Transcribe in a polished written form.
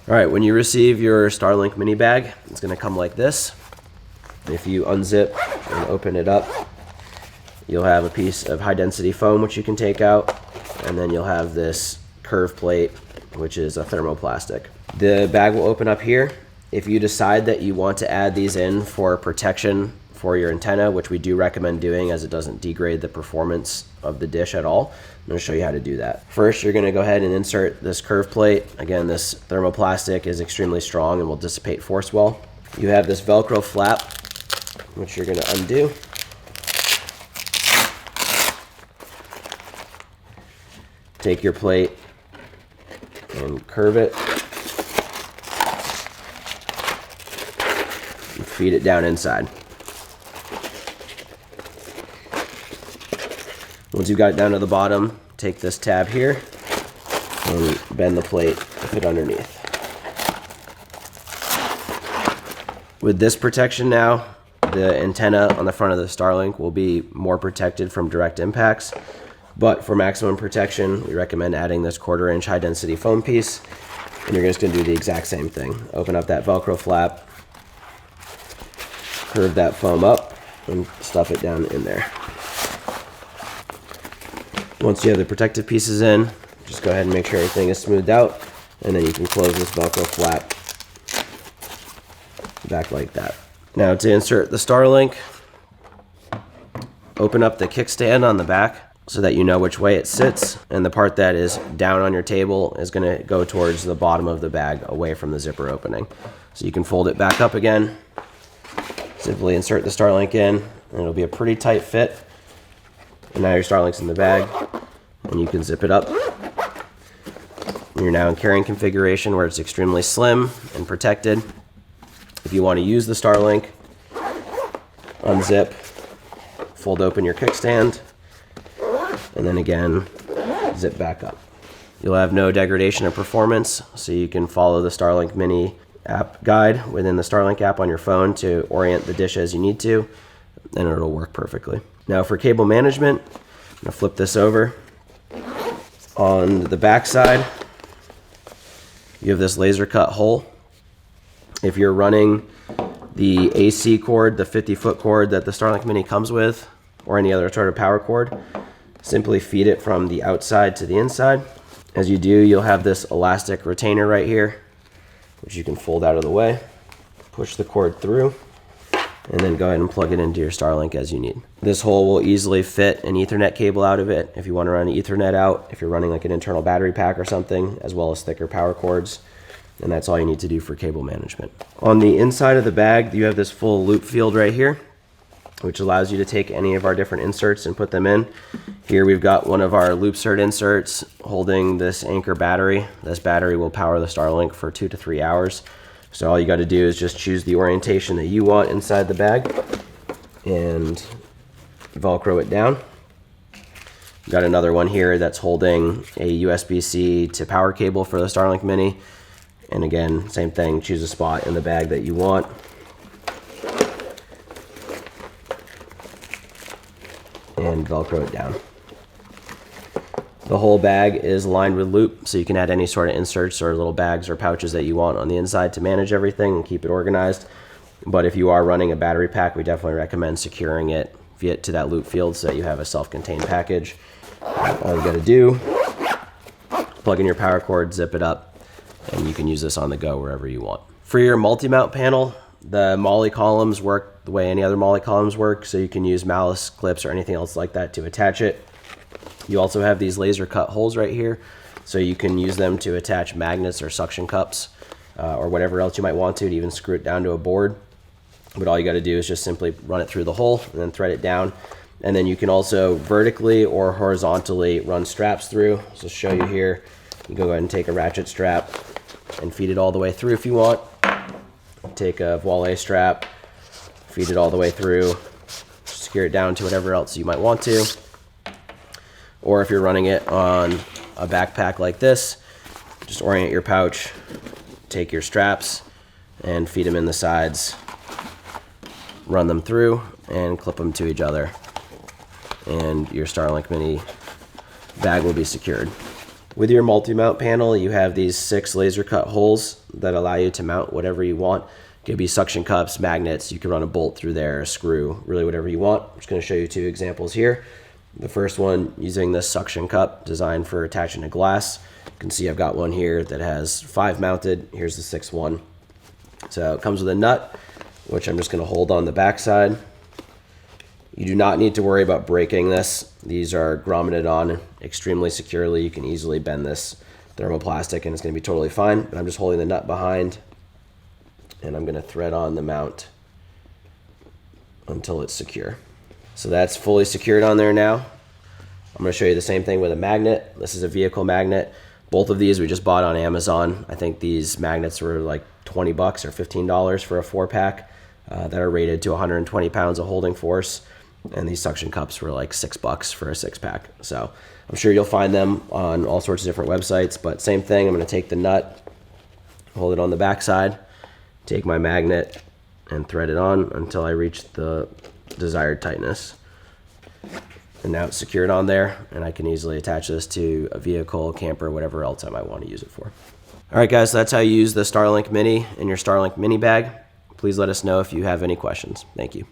All right, when you receive your Starlink mini bag, it's gonna come like this. If you unzip and open it up, you'll have a piece of high density foam which you can take out, and then you'll have this curved plate which is a thermoplastic. The bag will open up here. If you decide that you want to add these in for protection for your antenna, which we do recommend doing as it doesn't degrade the performance of the dish at all, I'm going to show you how to do that. First, you're going to go ahead and insert this curved plate. Again, this thermoplastic is extremely strong and will dissipate force well. You have this Velcro flap, which you're going to undo. Take your plate and curve it. And feed it down inside. Once you've got it down to the bottom, take this tab here and bend the plate to fit underneath. With this protection now, the antenna on the front of the Starlink will be more protected from direct impacts. But for maximum protection, we recommend adding this 1/4 inch high density foam piece. And you're just going to do the exact same thing. Open up that Velcro flap, curve that foam up, and stuff it down in there. Once you have the protective pieces in, just go ahead and make sure everything is smoothed out, and then you can close this Velcro flap back like that. Now to insert the Starlink, open up the kickstand on the back so that you know which way it sits, and the part that is down on your table is going to go towards the bottom of the bag away from the zipper opening. So you can fold it back up again, simply insert the Starlink in, and it'll be a pretty tight fit. And now your Starlink's in the bag, and you can zip it up. You're now in carrying configuration where it's extremely slim and protected. If you want to use the Starlink, unzip, fold open your kickstand, and then again, zip back up. You'll have no degradation of performance, so you can follow the Starlink Mini app guide within the Starlink app on your phone to orient the dish as you need to, and it'll work perfectly. Now for cable management, I'm going to flip this over. On the back side, you have this laser cut hole. If you're running the AC cord, the 50-foot cord that the Starlink Mini comes with, or any other sort of power cord, simply feed it from the outside to the inside. As you do, you'll have this elastic retainer right here, which you can fold out of the way, push the cord through, and then go ahead and plug it into your Starlink as you need. This hole will easily fit an Ethernet cable out of it if you want to run Ethernet out, if you're running like an internal battery pack or something, as well as thicker power cords. And that's all you need to do for cable management. On the inside of the bag, you have this full loop field right here, which allows you to take any of our different inserts and put them in. Here we've got one of our loop cert inserts holding this Anchor battery. This battery will power the Starlink for 2 to 3 hours. So all you got to do is just choose the orientation that you want inside the bag and Velcro it down. Got another one here that's holding a USB-C to power cable for the Starlink Mini. And again, same thing, choose a spot in the bag that you want. And Velcro it down. The whole bag is lined with loop, so you can add any sort of inserts or little bags or pouches that you want on the inside to manage everything and keep it organized. But if you are running a battery pack, we definitely recommend securing it via to that loop field so that you have a self-contained package. All you gotta do, plug in your power cord, zip it up, and you can use this on the go wherever you want. For your multi-mount panel, the MOLLE columns work the way any other MOLLE columns work, so you can use malice clips or anything else like that to attach it. You also have these laser cut holes right here, so you can use them to attach magnets or suction cups or whatever else you might want to even screw it down to a board. But all you got to do is just simply run it through the hole and then thread it down. And then you can also vertically or horizontally run straps through. So show you here, you can go ahead and take a ratchet strap and feed it all the way through if you want. Take a voile strap, feed it all the way through, secure it down to whatever else you might want to. Or if you're running it on a backpack like this, just orient your pouch, take your straps and feed them in the sides, run them through and clip them to each other, and your Starlink Mini bag will be secured. With your multi-mount panel, you have these 6 laser cut holes that allow you to mount whatever you want. It could be suction cups, magnets. You can run a bolt through there, a screw, really whatever you want. I'm just going to show you 2 examples here. The first one using this suction cup designed for attaching to glass. You can see I've got one here that has 5 mounted. Here's the 6th one. So it comes with a nut, which I'm just going to hold on the back side. You do not need to worry about breaking this. These are grommeted on extremely securely. You can easily bend this thermoplastic and it's going to be totally fine. But I'm just holding the nut behind and I'm going to thread on the mount until it's secure. So that's fully secured on there now. I'm going to show you the same thing with a magnet. This is a vehicle magnet. Both of these we just bought on Amazon. I think these magnets were like 20 bucks or $15 for a 4-pack that are rated to 120 pounds of holding force. And these suction cups were like $6 for a 6-pack. So I'm sure you'll find them on all sorts of different websites, but same thing. I'm going to take the nut, hold it on the back side, take my magnet and thread it on until I reach the desired tightness. And now it's secured on there and I can easily attach this to a vehicle, camper, whatever else I might want to use it for. All right, guys, so that's how you use the Starlink Mini in your Starlink Mini bag. Please let us know if you have any questions. Thank you.